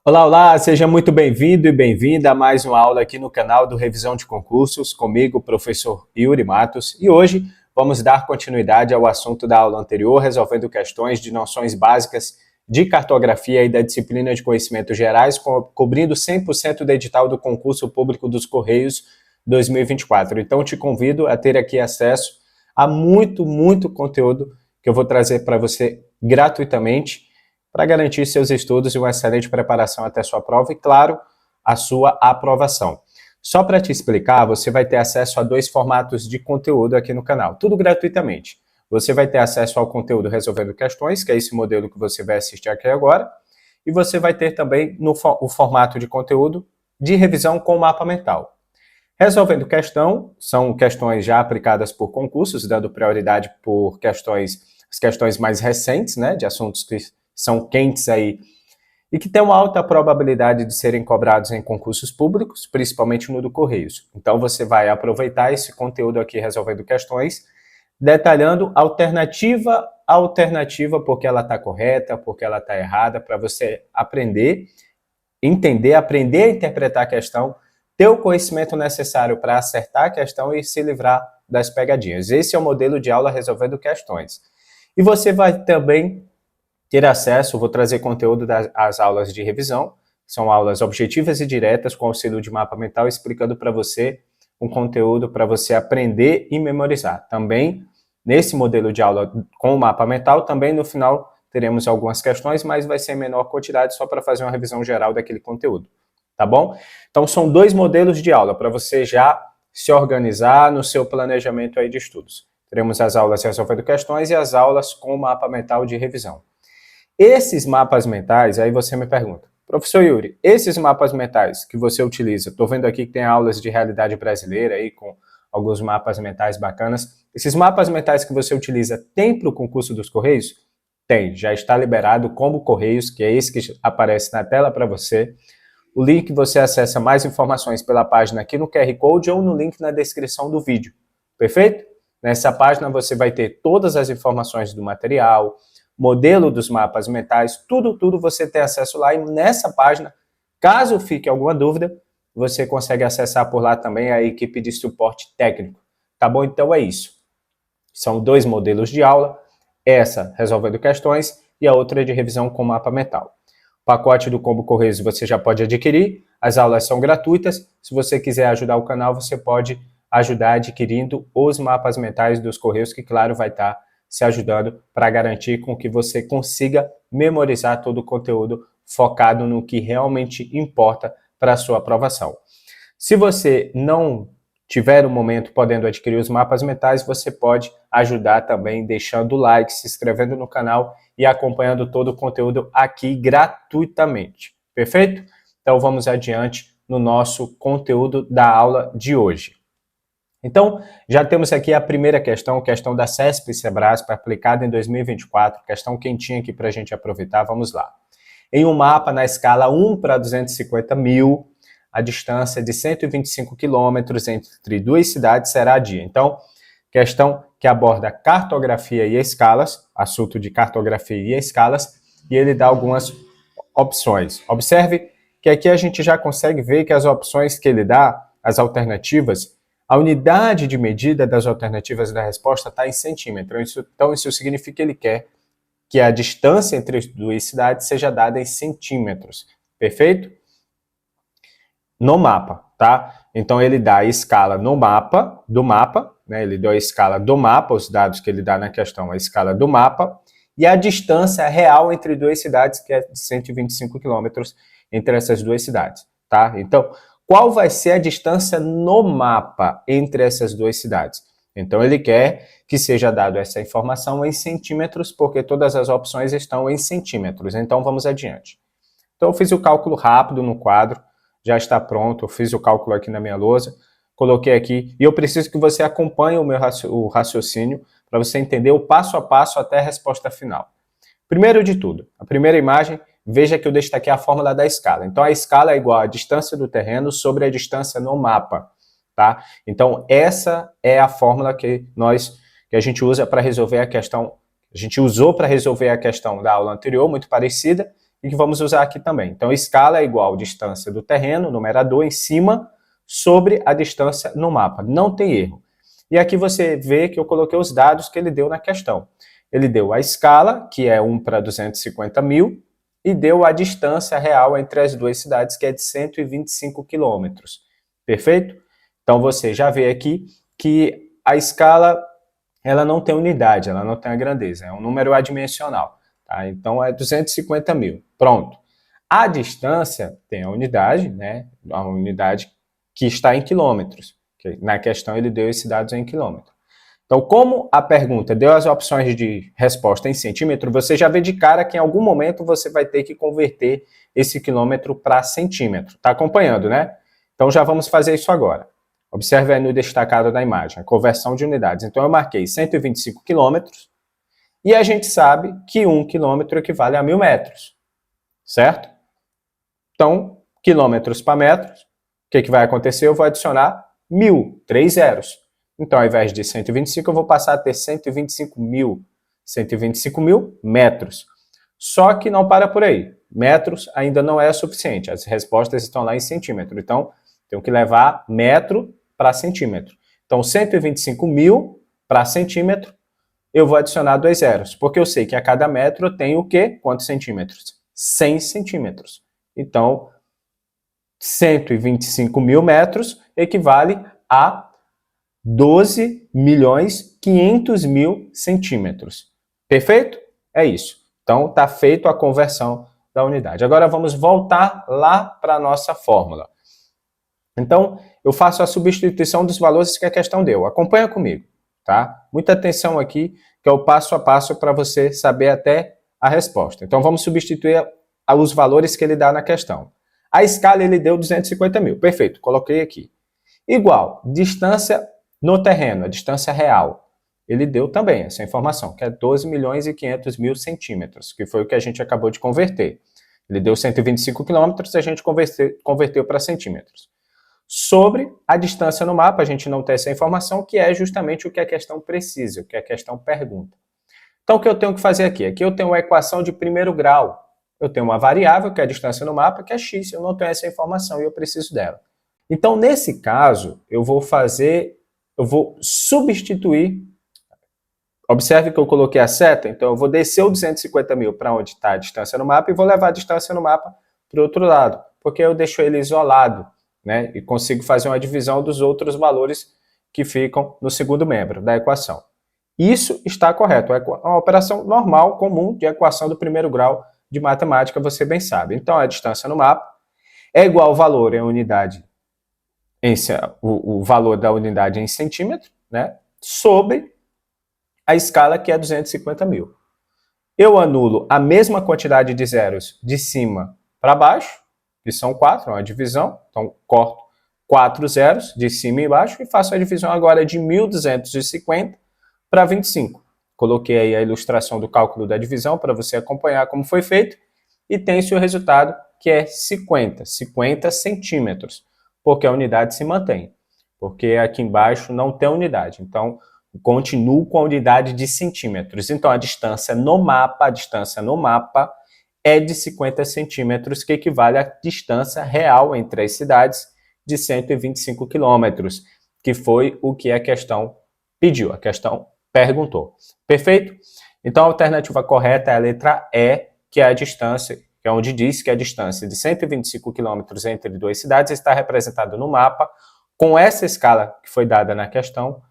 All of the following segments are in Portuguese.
Olá, olá, seja muito bem-vindo e bem-vinda a mais uma aula aqui no canal do Revisão de Concursos, comigo, professor Yuri Matos, e hoje vamos dar continuidade ao assunto da aula anterior, resolvendo questões de noções básicas de cartografia e da disciplina de conhecimentos gerais, cobrindo 100% do edital do concurso público dos Correios 2024. Então, te convido a ter aqui acesso a muito conteúdo que eu vou trazer para você gratuitamente, para garantir seus estudos e uma excelente preparação até sua prova e, claro, a sua aprovação. Só para te explicar, você vai ter acesso a 2 formatos de conteúdo aqui no canal, tudo gratuitamente. Você vai ter acesso ao conteúdo Resolvendo Questões, que é esse modelo que você vai assistir aqui agora, e você vai ter também o formato de conteúdo de revisão com mapa mental. Resolvendo Questão, são questões já aplicadas por concursos, dando prioridade por as questões mais recentes, né, de assuntos que são quentes aí e que têm uma alta probabilidade de serem cobrados em concursos públicos, principalmente no do Correios. Então você vai aproveitar esse conteúdo aqui Resolvendo Questões, detalhando alternativa a alternativa, porque ela está correta, porque ela está errada, para você aprender, entender, aprender a interpretar a questão, ter o conhecimento necessário para acertar a questão e se livrar das pegadinhas. Esse é o modelo de aula Resolvendo Questões. E você vai também ter acesso, vou trazer conteúdo das aulas de revisão, são aulas objetivas e diretas com auxílio de mapa mental, explicando para você um conteúdo para você aprender e memorizar. Também, nesse modelo de aula com o mapa mental, também no final teremos algumas questões, mas vai ser em menor quantidade, só para fazer uma revisão geral daquele conteúdo, tá bom? Então, são 2 modelos de aula para você já se organizar no seu planejamento aí de estudos. Teremos as aulas Resolvendo Questões e as aulas com o mapa mental de revisão. Esses mapas mentais, aí você me pergunta, professor Yuri, esses mapas mentais que você utiliza, estou vendo aqui que tem aulas de realidade brasileira aí com alguns mapas mentais bacanas, esses mapas mentais que você utiliza tem para o concurso dos Correios? Tem, já está liberado como Correios, que é esse que aparece na tela para você. O link você acessa mais informações pela página aqui no QR Code ou no link na descrição do vídeo, perfeito? Nessa página você vai ter todas as informações do material, modelo dos mapas mentais, tudo você tem acesso lá, e nessa página, caso fique alguma dúvida, você consegue acessar por lá também a equipe de suporte técnico, tá bom? Então é isso. São 2 modelos de aula, essa Resolvendo Questões e a outra de revisão com mapa mental. O pacote do Combo Correios você já pode adquirir, as aulas são gratuitas, se você quiser ajudar o canal, você pode ajudar adquirindo os mapas mentais dos Correios, que claro vai estar se ajudando para garantir com que você consiga memorizar todo o conteúdo focado no que realmente importa para a sua aprovação. Se você não tiver um momento podendo adquirir os mapas mentais, você pode ajudar também deixando o like, se inscrevendo no canal e acompanhando todo o conteúdo aqui gratuitamente. Perfeito? Então vamos adiante no nosso conteúdo da aula de hoje. Então, já temos aqui a primeira questão da CESP e Sebrasp, aplicada em 2024, questão quentinha aqui para a gente aproveitar, vamos lá. Em um mapa na escala 1 para 250 mil, a distância de 125 quilômetros entre 2 cidades será dia. Então, questão que aborda cartografia e escalas, assunto de cartografia e escalas, e ele dá algumas opções. Observe que aqui a gente já consegue ver que as opções que ele dá, as alternativas, a unidade de medida das alternativas da resposta está em centímetros. Então, isso significa que ele quer que a distância entre as 2 cidades seja dada em centímetros. Perfeito? No mapa, tá? Então, ele dá a escala no mapa, do mapa, né? Ele deu a escala do mapa, os dados que ele dá na questão, a escala do mapa, e a distância real entre 2 cidades, que é de 125 quilômetros entre essas 2 cidades, tá? Então, qual vai ser a distância no mapa entre essas 2 cidades? Então, ele quer que seja dado essa informação em centímetros, porque todas as opções estão em centímetros. Então, vamos adiante. Então, eu fiz o cálculo rápido no quadro, já está pronto, eu fiz o cálculo aqui na minha lousa, coloquei aqui, e eu preciso que você acompanhe o raciocínio para você entender o passo a passo até a resposta final. Primeiro de tudo, a primeira imagem, veja que eu destaquei a fórmula da escala. Então, a escala é igual à distância do terreno sobre a distância no mapa, tá? Então, essa é a fórmula que a gente usa para resolver a questão, a gente usou para resolver a questão da aula anterior, muito parecida, e que vamos usar aqui também. Então, escala é igual distância do terreno, numerador, em cima, sobre a distância no mapa. Não tem erro. E aqui você vê que eu coloquei os dados que ele deu na questão. Ele deu a escala, que é 1 para 250 mil, e deu a distância real entre as duas cidades, que é de 125 quilômetros. Perfeito? Então, você já vê aqui que a escala ela não tem unidade, ela não tem a grandeza, é um número adimensional. Tá? Então, é 250 mil. Pronto. A distância tem a unidade, né? A unidade que está em quilômetros. Na questão, ele deu esses dados em quilômetro. Então, como a pergunta deu as opções de resposta em centímetro, você já vê de cara que em algum momento você vai ter que converter esse quilômetro para centímetro. Está acompanhando, né? Então, já vamos fazer isso agora. Observe aí no destacado da imagem, a conversão de unidades. Então, eu marquei 125 quilômetros e a gente sabe que 1 quilômetro equivale a 1.000 metros, certo? Então, quilômetros para metros, o que vai acontecer? Eu vou adicionar 1.000, 3 zeros. Então, ao invés de 125, eu vou passar a ter 125 mil. 125 mil metros. Só que não para por aí. Metros ainda não é suficiente. As respostas estão lá em centímetro. Então, tenho que levar metro para centímetro. Então, 125 mil para centímetro, eu vou adicionar 2 zeros. Porque eu sei que a cada metro eu tenho o quê? Quantos centímetros? 100 centímetros. Então, 125 mil metros equivale a 12.500.000 centímetros. Perfeito? É isso. Então, está feito a conversão da unidade. Agora, vamos voltar lá para a nossa fórmula. Então, eu faço a substituição dos valores que a questão deu. Acompanha comigo, tá? Muita atenção aqui, que é o passo a passo para você saber até a resposta. Então, vamos substituir os valores que ele dá na questão. A escala ele deu 250 mil. Perfeito, coloquei aqui. Igual, distância no terreno, a distância real, ele deu também essa informação, que é 12.500.000 centímetros, que foi o que a gente acabou de converter. Ele deu 125 quilômetros e a gente converteu para centímetros. Sobre a distância no mapa, a gente não tem essa informação, que é justamente o que a questão precisa, o que a questão pergunta. Então, o que eu tenho que fazer aqui? Aqui eu tenho uma equação de primeiro grau. Eu tenho uma variável, que é a distância no mapa, que é x. Eu não tenho essa informação e eu preciso dela. Então, nesse caso, eu vou substituir. Observe que eu coloquei a seta, então eu vou descer o 250 mil para onde está a distância no mapa e vou levar a distância no mapa para o outro lado, porque eu deixo ele isolado, né? E consigo fazer uma divisão dos outros valores que ficam no segundo membro da equação. Isso está correto, é uma operação normal, comum, de equação do primeiro grau de matemática, você bem sabe. Então, a distância no mapa é igual ao valor em unidade, o valor da unidade em centímetro, né, sobre a escala, que é 250 mil. Eu anulo a mesma quantidade de zeros de cima para baixo, que são 4, é uma divisão, então corto 4 zeros de cima e baixo e faço a divisão agora de 1.250 para 25. Coloquei aí a ilustração do cálculo da divisão para você acompanhar como foi feito e tem-se o resultado, que é 50 centímetros, porque a unidade se mantém, porque aqui embaixo não tem unidade, então continuo com a unidade de centímetros. Então a distância no mapa é de 50 centímetros, que equivale à distância real entre as cidades de 125 quilômetros, que foi o que a questão pediu, a questão perguntou. Perfeito? Então a alternativa correta é a letra E, que é a distância, que é onde diz que a distância de 125 quilômetros entre duas cidades está representada no mapa com essa escala que foi dada na questão,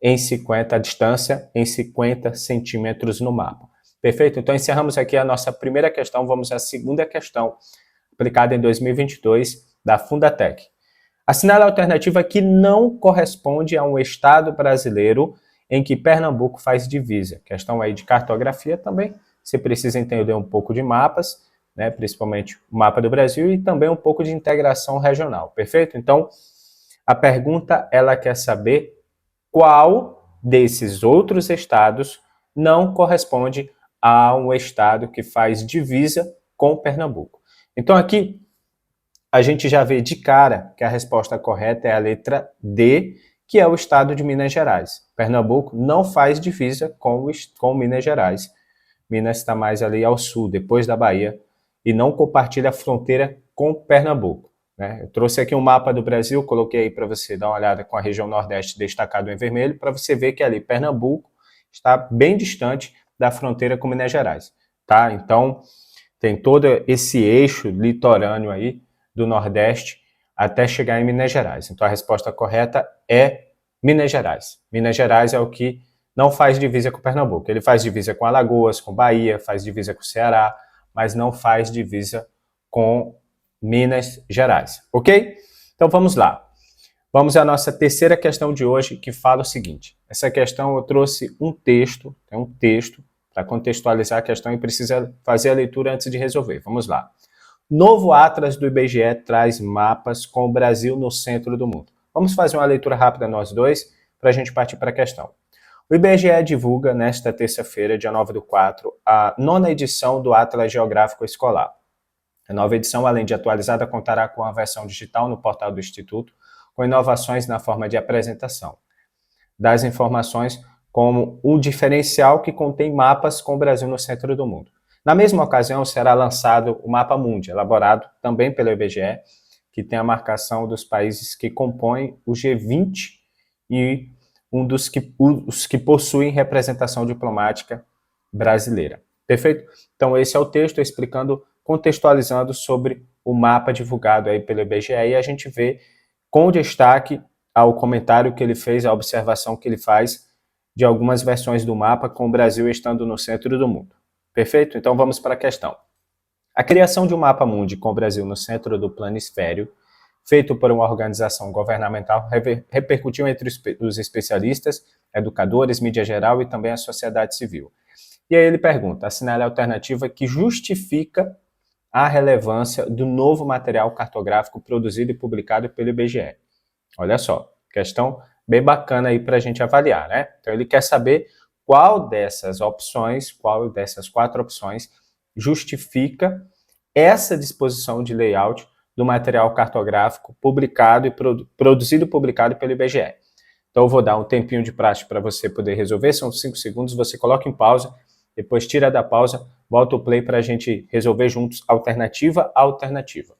em 50, a distância em 50 centímetros no mapa. Perfeito? Então encerramos aqui a nossa primeira questão, vamos à segunda questão, aplicada em 2022, da Fundatec. Assinale a alternativa que não corresponde a um estado brasileiro em que Pernambuco faz divisa. Questão aí de cartografia também, você precisa entender um pouco de mapas, né, principalmente o mapa do Brasil e também um pouco de integração regional, perfeito? Então, a pergunta, ela quer saber qual desses outros estados não corresponde a um estado que faz divisa com Pernambuco. Então, aqui, a gente já vê de cara que a resposta correta é a letra D, que é o estado de Minas Gerais. Pernambuco não faz divisa com Minas Gerais. Minas está mais ali ao sul, depois da Bahia, e não compartilha a fronteira com Pernambuco, né? Eu trouxe aqui um mapa do Brasil, coloquei aí para você dar uma olhada com a região Nordeste destacado em vermelho, para você ver que ali Pernambuco está bem distante da fronteira com Minas Gerais, tá? Então, tem todo esse eixo litorâneo aí do Nordeste até chegar em Minas Gerais. Então, a resposta correta é Minas Gerais. Minas Gerais é o que não faz divisa com Pernambuco. Ele faz divisa com Alagoas, com Bahia, faz divisa com Ceará, mas não faz divisa com Minas Gerais, ok? Então, vamos lá. Vamos à nossa terceira questão de hoje, que fala o seguinte. Essa questão eu trouxe um texto para contextualizar a questão e precisa fazer a leitura antes de resolver. Vamos lá. Novo Atlas do IBGE traz mapas com o Brasil no centro do mundo. Vamos fazer uma leitura rápida nós dois, para a gente partir para a questão. O IBGE divulga, nesta terça-feira, dia 9/4, a 9ª edição do Atlas Geográfico Escolar. A nova edição, além de atualizada, contará com a versão digital no portal do Instituto, com inovações na forma de apresentação das informações, como um diferencial que contém mapas com o Brasil no centro do mundo. Na mesma ocasião, será lançado o Mapa Mundi, elaborado também pelo IBGE, que tem a marcação dos países que compõem o G20 e os que possuem representação diplomática brasileira. Perfeito? Então, esse é o texto explicando, contextualizando sobre o mapa divulgado aí pelo IBGE, e a gente vê com destaque ao comentário que ele fez, a observação que ele faz de algumas versões do mapa com o Brasil estando no centro do mundo. Perfeito? Então vamos para a questão. A criação de um mapa mundi com o Brasil no centro do planisfério, feito por uma organização governamental, repercutiu entre os especialistas, educadores, mídia geral e também a sociedade civil. E aí ele pergunta, assinale a alternativa que justifica a relevância do novo material cartográfico produzido e publicado pelo IBGE. Olha só, questão bem bacana aí para a gente avaliar, né? Então ele quer saber qual dessas opções, qual dessas 4 opções justifica essa disposição de layout do material cartográfico publicado e produzido e publicado pelo IBGE. Então eu vou dar um tempinho de praxe para você poder resolver, são 5 segundos, você coloca em pausa, depois tira da pausa, volta o play para a gente resolver juntos alternativa a alternativa.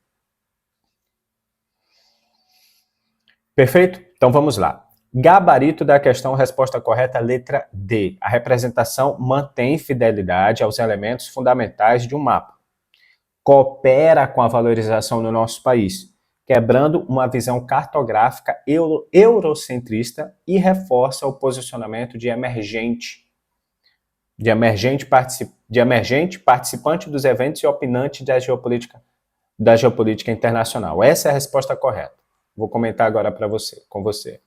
Perfeito? Então vamos lá. Gabarito da questão, resposta correta, letra D. A representação mantém fidelidade aos elementos fundamentais de um mapa. Coopera com a valorização no nosso país, quebrando uma visão cartográfica eurocentrista e reforça o posicionamento de emergente participante dos eventos e opinante da geopolítica internacional. Essa é a resposta correta. Vou comentar agora com você.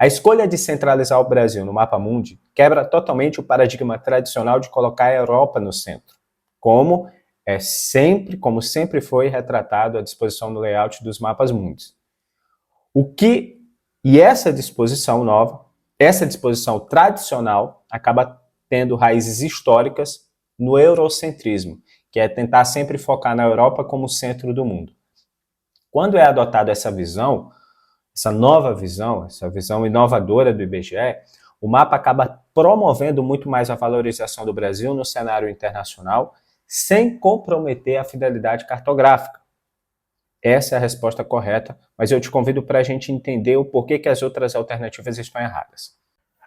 A escolha de centralizar o Brasil no Mapa Mundi quebra totalmente o paradigma tradicional de colocar a Europa no centro, como sempre foi retratado à disposição no layout dos mapas mundis. E essa disposição nova, essa disposição tradicional, acaba tendo raízes históricas no eurocentrismo, que é tentar sempre focar na Europa como centro do mundo. Quando é adotada essa visão, essa nova visão, essa visão inovadora do IBGE, o mapa acaba promovendo muito mais a valorização do Brasil no cenário internacional, sem comprometer a fidelidade cartográfica. Essa é a resposta correta, mas eu te convido para a gente entender o porquê que as outras alternativas estão erradas.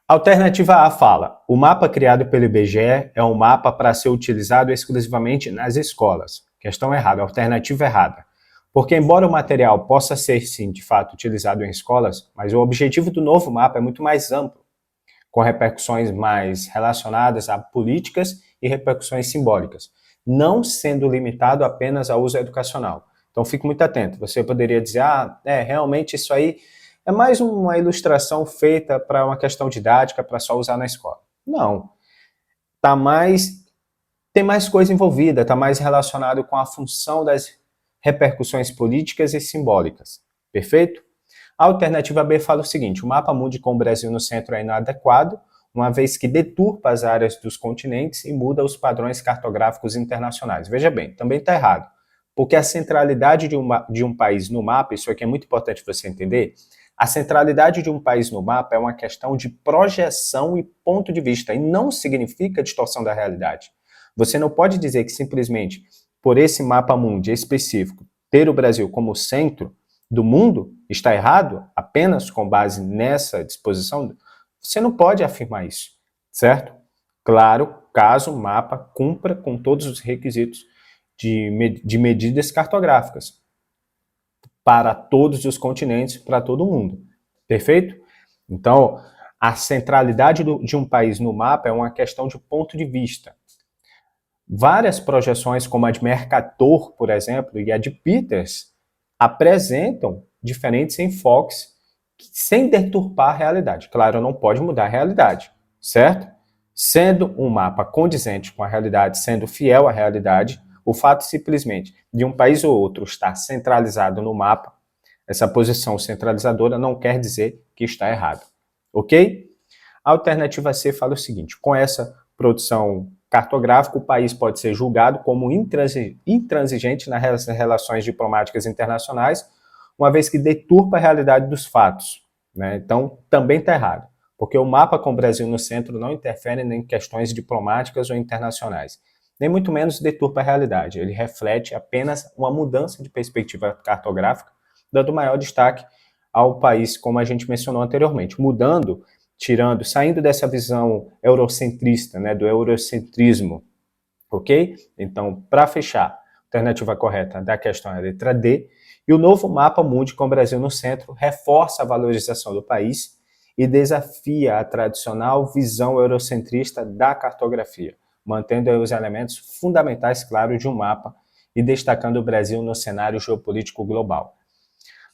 Alternativa A fala, o mapa criado pelo IBGE é um mapa para ser utilizado exclusivamente nas escolas. Questão errada, alternativa errada. Porque embora o material possa ser, sim, de fato, utilizado em escolas, mas o objetivo do novo mapa é muito mais amplo, com repercussões mais relacionadas a políticas e repercussões simbólicas, não sendo limitado apenas ao uso educacional. Então fique muito atento, você poderia dizer, realmente isso aí é mais uma ilustração feita para uma questão didática, para só usar na escola. Não, tem mais coisa envolvida, está mais relacionado com a função das repercussões políticas e simbólicas. Perfeito? A alternativa B fala o seguinte, o mapa mundi com o Brasil no centro é inadequado, uma vez que deturpa as áreas dos continentes e muda os padrões cartográficos internacionais. Veja bem, também está errado, porque a centralidade de um país no mapa, isso aqui é muito importante você entender, a centralidade de um país no mapa é uma questão de projeção e ponto de vista, e não significa distorção da realidade. Você não pode dizer que simplesmente por esse mapa mundi específico ter o Brasil como centro do mundo, está errado apenas com base nessa disposição? Você não pode afirmar isso, certo? Claro, caso o mapa cumpra com todos os requisitos de medidas cartográficas para todos os continentes, para todo mundo. Perfeito? Então, a centralidade de um país no mapa é uma questão de ponto de vista. Várias projeções, como a de Mercator, por exemplo, e a de Peters, apresentam diferentes enfoques sem deturpar a realidade. Claro, não pode mudar a realidade, certo? Sendo um mapa condizente com a realidade, sendo fiel à realidade, o fato simplesmente de um país ou outro estar centralizado no mapa, essa posição centralizadora não quer dizer que está errado, ok? A alternativa C fala o seguinte: com essa produção cartográfica, o país pode ser julgado como intransigente nas relações diplomáticas internacionais, uma vez que deturpa a realidade dos fatos, né? Então, também está errado, porque o mapa com o Brasil no centro não interfere em questões diplomáticas ou internacionais, nem muito menos deturpa a realidade. Ele reflete apenas uma mudança de perspectiva cartográfica, dando maior destaque ao país, como a gente mencionou anteriormente, saindo dessa visão eurocentrista, né, do eurocentrismo, ok? Então, para fechar, a alternativa correta da questão é a letra D, e o novo mapa mundi com o Brasil no centro reforça a valorização do país e desafia a tradicional visão eurocentrista da cartografia, mantendo os elementos fundamentais claros de um mapa e destacando o Brasil no cenário geopolítico global.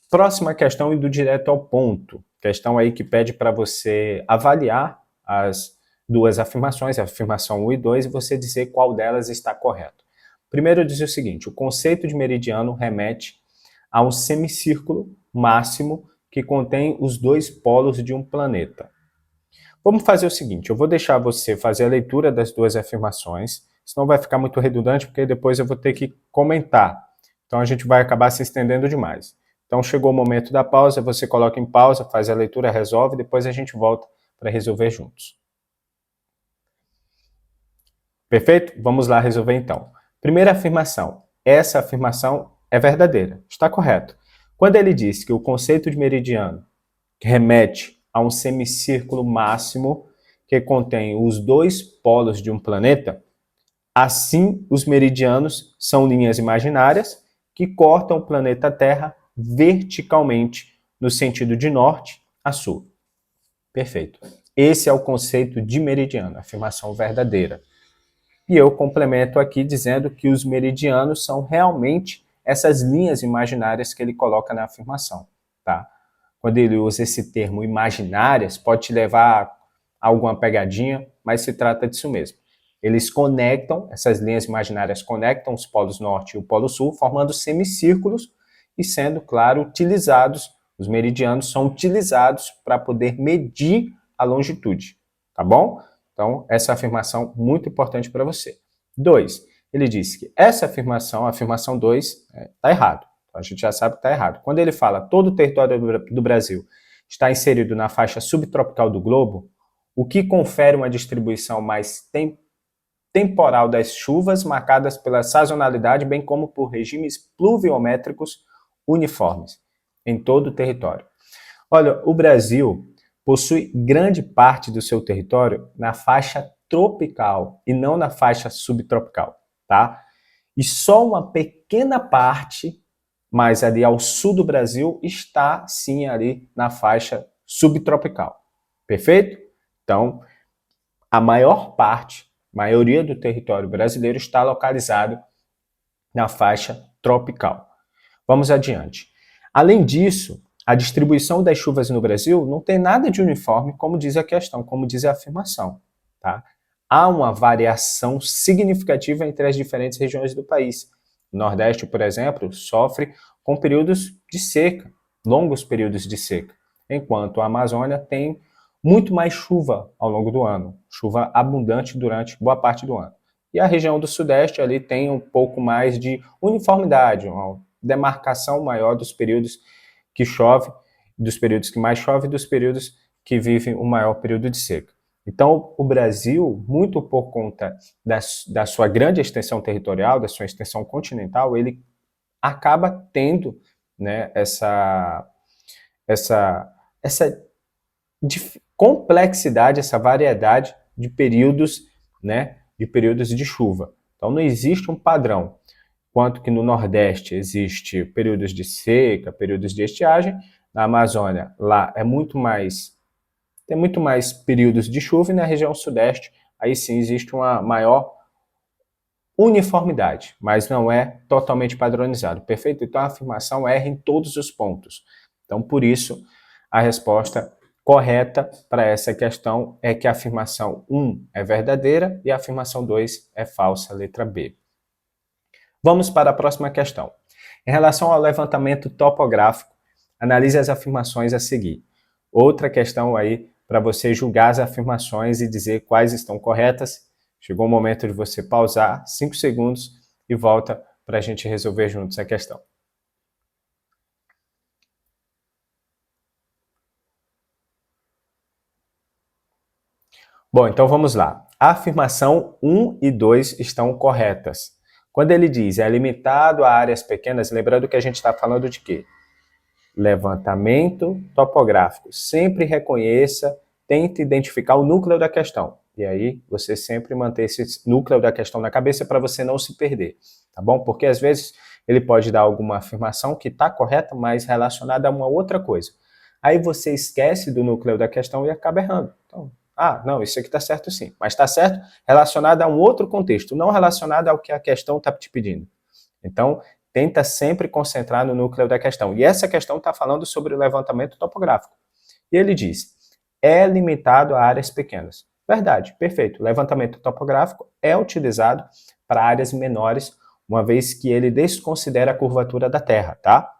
Próxima questão, indo direto ao ponto. Questão aí que pede para você avaliar as duas afirmações, a afirmação 1 e 2, e você dizer qual delas está correto. Primeiro diz o seguinte: o conceito de meridiano remete a um semicírculo máximo que contém os dois polos de um planeta. Vamos fazer o seguinte, eu vou deixar você fazer a leitura das duas afirmações, senão vai ficar muito redundante, porque depois eu vou ter que comentar. Então a gente vai acabar se estendendo demais. Então chegou o momento da pausa, você coloca em pausa, faz a leitura, resolve, depois a gente volta para resolver juntos. Perfeito? Vamos lá resolver então. Primeira afirmação. Essa afirmação é verdadeira, está correto. Quando ele diz que o conceito de meridiano remete a um semicírculo máximo que contém os dois polos de um planeta, assim os meridianos são linhas imaginárias que cortam o planeta Terra verticalmente no sentido de norte a sul. Perfeito. Esse é o conceito de meridiano, afirmação verdadeira. E eu complemento aqui dizendo que os meridianos são realmente essas linhas imaginárias que ele coloca na afirmação, tá? Quando ele usa esse termo imaginárias, pode te levar a alguma pegadinha, mas se trata disso mesmo. Eles conectam, essas linhas imaginárias conectam os polos norte e o polo sul, formando semicírculos e sendo, claro, utilizados, os meridianos são utilizados para poder medir a longitude, tá bom? Então, essa afirmação é muito importante para você. 2. Ele disse que essa afirmação, a afirmação 2, está errado. Então, a gente já sabe que está errado. Quando ele fala todo o território do Brasil está inserido na faixa subtropical do globo, o que confere uma distribuição mais temporal das chuvas, marcadas pela sazonalidade, bem como por regimes pluviométricos uniformes em todo o território. Olha, o Brasil possui grande parte do seu território na faixa tropical e não na faixa subtropical, tá? E só uma pequena parte, mais ali ao sul do Brasil, está sim ali na faixa subtropical. Perfeito? Então, a maioria do território brasileiro está localizado na faixa tropical. Vamos adiante. Além disso, a distribuição das chuvas no Brasil não tem nada de uniforme, como diz a questão, como diz a afirmação, tá? Há uma variação significativa entre as diferentes regiões do país. O Nordeste, por exemplo, sofre com períodos de seca, longos períodos de seca, enquanto a Amazônia tem muito mais chuva ao longo do ano, chuva abundante durante boa parte do ano. E a região do Sudeste ali tem um pouco mais de uniformidade, uma demarcação maior dos períodos que chove, dos períodos que mais chove e dos períodos que vivem o maior período de seca. Então, o Brasil, muito por conta da sua grande extensão territorial, da sua extensão continental, ele acaba tendo, né, essa, essa complexidade, essa variedade de períodos, né, de períodos de chuva. Então, não existe um padrão. Enquanto que no Nordeste existe períodos de seca, períodos de estiagem, na Amazônia lá tem muito mais períodos de chuva, e na região Sudeste aí sim existe uma maior uniformidade, mas não é totalmente padronizado, perfeito? Então a afirmação erra em todos os pontos. Então por isso a resposta correta para essa questão é que a afirmação 1 é verdadeira e a afirmação 2 é falsa, letra B. Vamos para a próxima questão. Em relação ao levantamento topográfico, analise as afirmações a seguir. Outra questão aí para você julgar as afirmações e dizer quais estão corretas. Chegou o momento de você pausar 5 segundos e volta para a gente resolver juntos a questão. Bom, então vamos lá. A afirmação 1 e 2 estão corretas. Quando ele diz é limitado a áreas pequenas, lembrando que a gente está falando de quê? Levantamento topográfico. Sempre reconheça, tente identificar o núcleo da questão. E aí, você sempre manter esse núcleo da questão na cabeça para você não se perder, tá bom? Porque às vezes ele pode dar alguma afirmação que está correta, mas relacionada a uma outra coisa. Aí você esquece do núcleo da questão e acaba errando. Então, não, isso aqui está certo sim. Mas está certo relacionado a um outro contexto, não relacionado ao que a questão está te pedindo. Então, tenta sempre concentrar no núcleo da questão. E essa questão está falando sobre o levantamento topográfico. E ele diz, é limitado a áreas pequenas. Verdade, perfeito. O levantamento topográfico é utilizado para áreas menores, uma vez que ele desconsidera a curvatura da Terra, tá?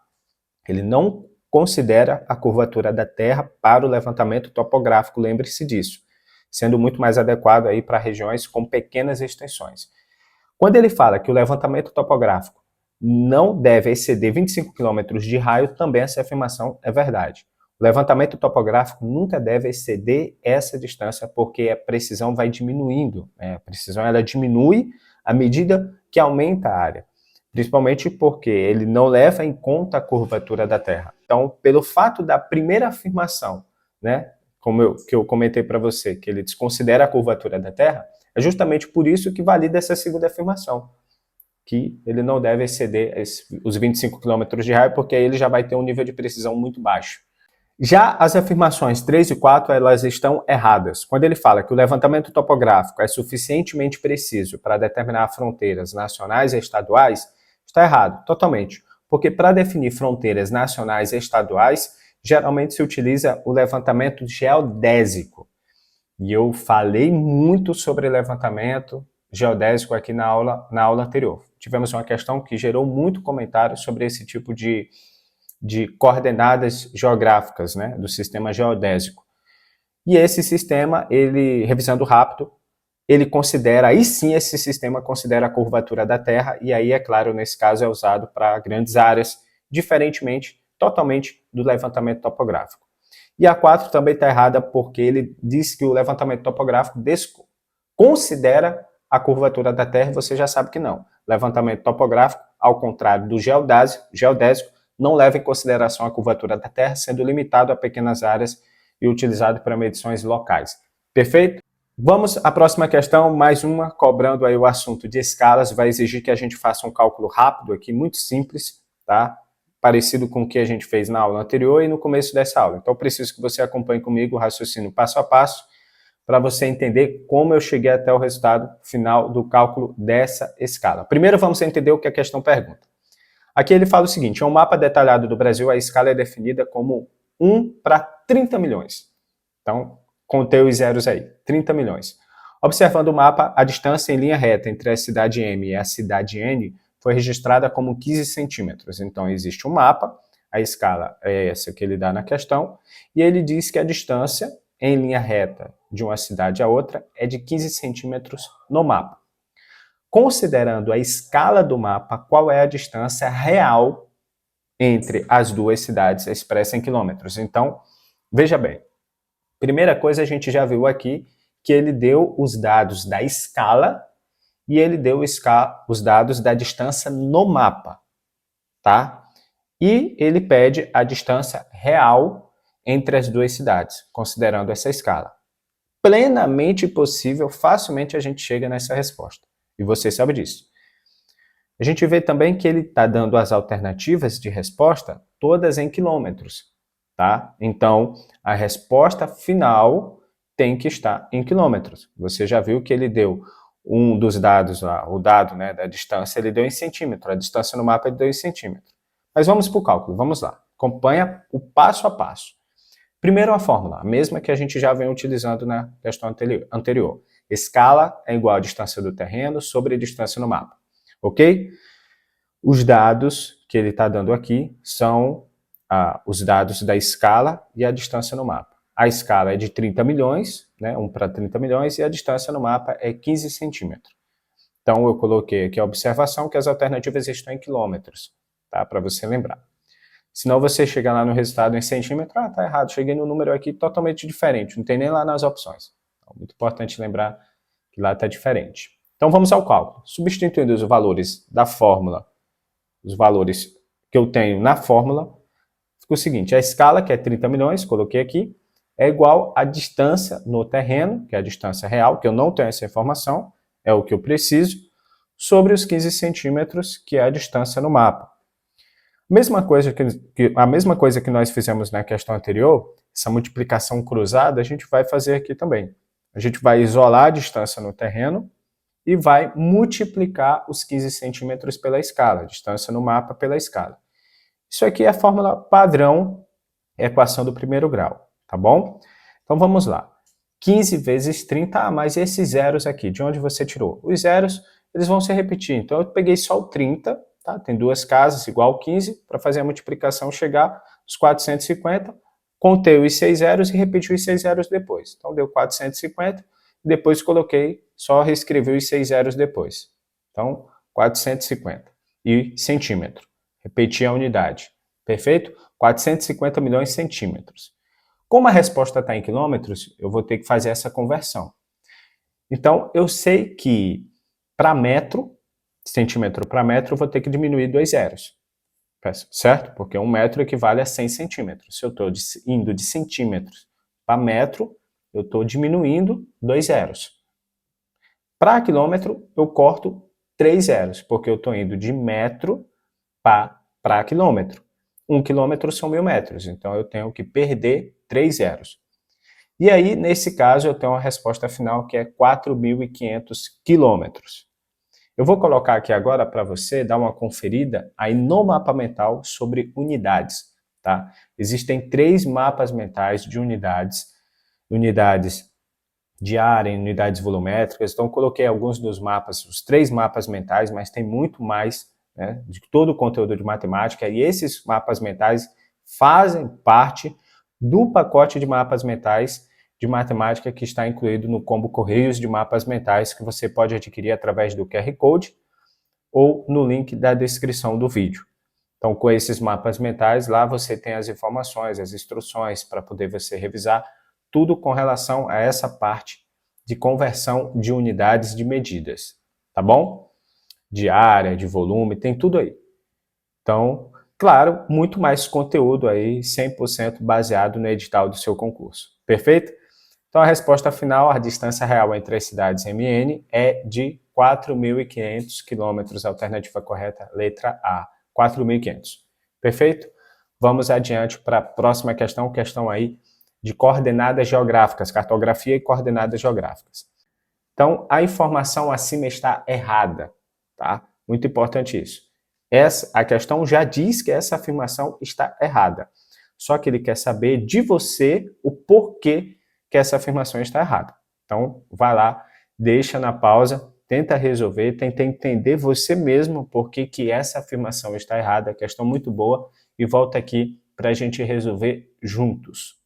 Ele não considera a curvatura da Terra para o levantamento topográfico, lembre-se disso, sendo muito mais adequado aí para regiões com pequenas extensões. Quando ele fala que o levantamento topográfico não deve exceder 25 km de raio, também essa afirmação é verdade. O levantamento topográfico nunca deve exceder essa distância, porque a precisão vai diminuindo. A precisão ela diminui à medida que aumenta a área, principalmente porque ele não leva em conta a curvatura da Terra. Então, pelo fato da primeira afirmação, né, que eu comentei para você, que ele desconsidera a curvatura da Terra, é justamente por isso que valida essa segunda afirmação, que ele não deve exceder os 25 km de raio, porque aí ele já vai ter um nível de precisão muito baixo. Já as afirmações 3 e 4, elas estão erradas. Quando ele fala que o levantamento topográfico é suficientemente preciso para determinar fronteiras nacionais e estaduais, está errado, totalmente. Porque para definir fronteiras nacionais e estaduais, geralmente se utiliza o levantamento geodésico. E eu falei muito sobre levantamento geodésico aqui na aula anterior. Tivemos uma questão que gerou muito comentário sobre esse tipo de coordenadas geográficas, né, do sistema geodésico. E esse sistema, ele, revisando rápido, ele considera, aí sim esse sistema considera a curvatura da Terra, e aí, é claro, nesse caso é usado para grandes áreas, diferentemente, totalmente do levantamento topográfico. E a 4 também está errada porque ele diz que o levantamento topográfico considera a curvatura da Terra, e você já sabe que não. Levantamento topográfico, ao contrário do geodésico, não leva em consideração a curvatura da Terra, sendo limitado a pequenas áreas e utilizado para medições locais. Perfeito? Vamos à próxima questão, mais uma, cobrando aí o assunto de escalas, vai exigir que a gente faça um cálculo rápido aqui, muito simples, tá? Parecido com o que a gente fez na aula anterior e no começo dessa aula. Então, eu preciso que você acompanhe comigo o raciocínio passo a passo, para você entender como eu cheguei até o resultado final do cálculo dessa escala. Primeiro, vamos entender o que a questão pergunta. Aqui ele fala o seguinte, em um mapa detalhado do Brasil, a escala é definida como 1 para 30 milhões. Então, contei os zeros aí, 30 milhões. Observando o mapa, a distância em linha reta entre a cidade M e a cidade N foi registrada como 15 centímetros. Então, existe um mapa, a escala é essa que ele dá na questão, e ele diz que a distância em linha reta de uma cidade a outra é de 15 centímetros no mapa. Considerando a escala do mapa, qual é a distância real entre as duas cidades expressa em quilômetros? Então, veja bem, primeira coisa a gente já viu aqui que ele deu os dados da escala e ele deu os dados da distância no mapa, tá? E ele pede a distância real entre as duas cidades, considerando essa escala. Plenamente possível, facilmente a gente chega nessa resposta. E você sabe disso. A gente vê também que ele está dando as alternativas de resposta todas em quilômetros, tá? Então, a resposta final tem que estar em quilômetros. Você já viu que ele deu um dos dados lá, o dado, né, da distância, ele deu em centímetro. A distância no mapa ele deu em centímetro. Mas vamos para o cálculo, vamos lá. Acompanha o passo a passo. Primeiro a fórmula, a mesma que a gente já vem utilizando na questão anterior. Escala é igual à distância do terreno sobre a distância no mapa. Ok? Os dados que ele está dando aqui são os dados da escala e a distância no mapa. A escala é de 30 milhões, né, 1 para 30 milhões, e a distância no mapa é 15 centímetros. Então, eu coloquei aqui a observação que as alternativas estão em quilômetros, tá, para você lembrar. Senão você chega lá no resultado em centímetro, tá errado, cheguei no número aqui totalmente diferente, não tem nem lá nas opções. Então, muito importante lembrar que lá está diferente. Então, vamos ao cálculo. Substituindo os valores da fórmula, os valores que eu tenho na fórmula, fica o seguinte, a escala, que é 30 milhões, coloquei aqui, é igual à distância no terreno, que é a distância real, que eu não tenho essa informação, é o que eu preciso, sobre os 15 centímetros, que é a distância no mapa. A mesma coisa que nós fizemos na questão anterior, essa multiplicação cruzada, a gente vai fazer aqui também. A gente vai isolar a distância no terreno e vai multiplicar os 15 centímetros pela escala, a distância no mapa pela escala. Isso aqui é a fórmula padrão, equação do primeiro grau, tá bom? Então vamos lá. 15 vezes 30, mais esses zeros aqui, de onde você tirou? Os zeros, eles vão se repetir, então eu peguei só o 30, tá? Tem duas casas igual 15, para fazer a multiplicação chegar aos 450, contei os 6 zeros e repeti os 6 zeros depois. Então deu 450, depois coloquei, só reescrevi os 6 zeros depois. Então, 450 e centímetro. Repeti a unidade. Perfeito? 450 milhões de centímetros. Como a resposta está em quilômetros, eu vou ter que fazer essa conversão. Então, eu sei que para metro, centímetro para metro, eu vou ter que diminuir 2 zeros. Certo? Porque 1 metro equivale a 100 centímetros. Se eu estou indo de centímetros para metro, eu estou diminuindo 2 zeros. Para quilômetro, eu corto 3 zeros, porque eu estou indo de metro para quilômetro. 1 quilômetro são 1000 metros, então eu tenho que perder 3 zeros. E aí, nesse caso, eu tenho uma resposta final que é 4.500 quilômetros. Eu vou colocar aqui agora para você dar uma conferida aí no mapa mental sobre unidades, tá? Existem 3 mapas mentais de unidades de área, unidades volumétricas. Então, coloquei alguns dos mapas, os 3 mapas mentais, mas tem muito mais, né, de todo o conteúdo de matemática, e esses mapas mentais fazem parte do pacote de mapas mentais de matemática que está incluído no combo Correios de Mapas Mentais, que você pode adquirir através do QR Code ou no link da descrição do vídeo. Então, com esses mapas mentais, lá você tem as informações, as instruções para poder você revisar tudo com relação a essa parte de conversão de unidades de medidas, tá bom? De área, de volume, tem tudo aí. Então, claro, muito mais conteúdo aí, 100% baseado no edital do seu concurso. Perfeito? Então, a resposta final, a distância real entre as cidades MN é de 4.500 quilômetros, alternativa correta, letra A, 4.500. Perfeito? Vamos adiante para a próxima questão aí de coordenadas geográficas, cartografia e coordenadas geográficas. Então, a informação acima está errada, tá? Muito importante isso. A questão já diz que essa afirmação está errada. Só que ele quer saber de você o porquê que essa afirmação está errada. Então, vai lá, deixa na pausa, tenta resolver, tenta entender você mesmo por que essa afirmação está errada, questão muito boa, e volta aqui para a gente resolver juntos.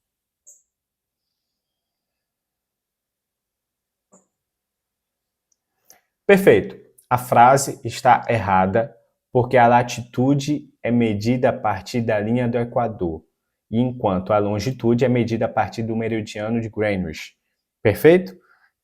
Perfeito. A frase está errada porque a latitude é medida a partir da linha do Equador, enquanto a longitude é medida a partir do meridiano de Greenwich. Perfeito?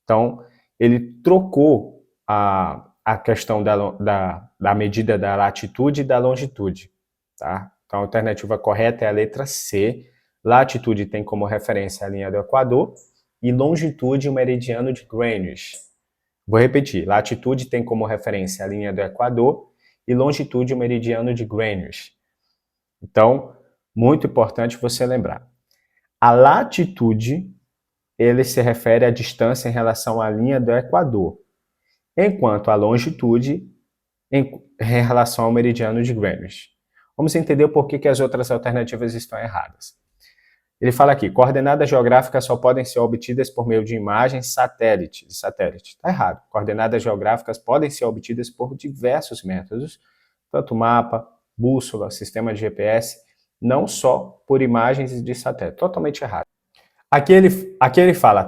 Então, ele trocou a questão da medida da latitude e da longitude. Tá? Então, a alternativa correta é a letra C. Latitude tem como referência a linha do Equador e longitude o meridiano de Greenwich. Vou repetir. Latitude tem como referência a linha do Equador e longitude o meridiano de Greenwich. Então, muito importante você lembrar. A latitude, ele se refere à distância em relação à linha do Equador, enquanto a longitude em relação ao meridiano de Greenwich. Vamos entender o porquê que as outras alternativas estão erradas. Ele fala aqui, coordenadas geográficas só podem ser obtidas por meio de imagens satélite. Está errado. Coordenadas geográficas podem ser obtidas por diversos métodos, tanto mapa, bússola, sistema de GPS, não só por imagens de satélite. Totalmente errado. Aqui ele fala,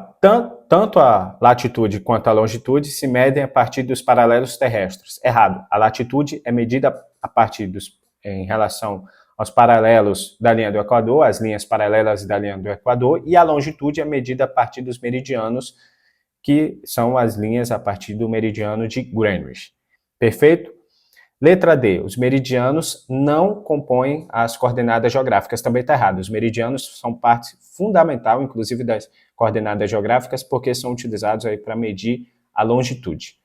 tanto a latitude quanto a longitude se medem a partir dos paralelos terrestres. Errado. A latitude é medida a partir em relação aos paralelos da linha do Equador, as linhas paralelas da linha do Equador, e a longitude é medida a partir dos meridianos, que são as linhas a partir do meridiano de Greenwich. Perfeito? Letra D. Os meridianos não compõem as coordenadas geográficas. Também está errado. Os meridianos são parte fundamental, inclusive, das coordenadas geográficas, porque são utilizados aí para medir a longitude.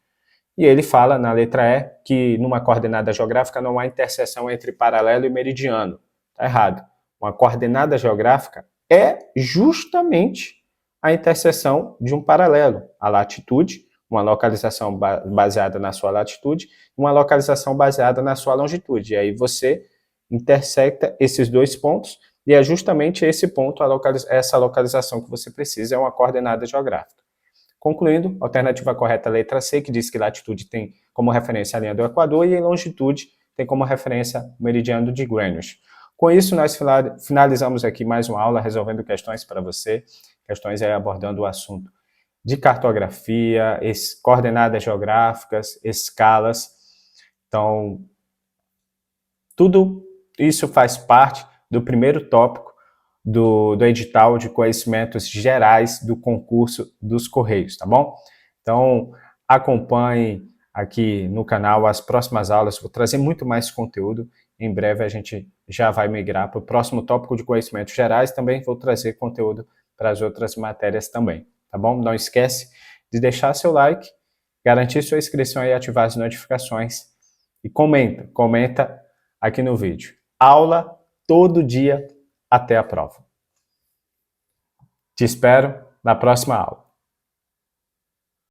E ele fala, na letra E, que numa coordenada geográfica não há interseção entre paralelo e meridiano. Está errado. Uma coordenada geográfica é justamente a interseção de um paralelo, a latitude, uma localização baseada na sua latitude, uma localização baseada na sua longitude. E aí você intersecta esses dois pontos, e é justamente esse ponto, essa localização que você precisa, é uma coordenada geográfica. Concluindo, a alternativa correta é a letra C, que diz que latitude tem como referência a linha do Equador e longitude tem como referência o meridiano de Greenwich. Com isso, nós finalizamos aqui mais uma aula resolvendo questões para você, questões aí abordando o assunto de cartografia, coordenadas geográficas, escalas. Então, tudo isso faz parte do primeiro tópico do edital de conhecimentos gerais do concurso dos Correios, tá bom? Então, acompanhe aqui no canal as próximas aulas, vou trazer muito mais conteúdo. Em breve a gente já vai migrar para o próximo tópico de conhecimentos gerais, também vou trazer conteúdo para as outras matérias também, tá bom? Não esquece de deixar seu like, garantir sua inscrição e ativar as notificações. E comenta aqui no vídeo. Aula todo dia até a prova. Te espero na próxima aula.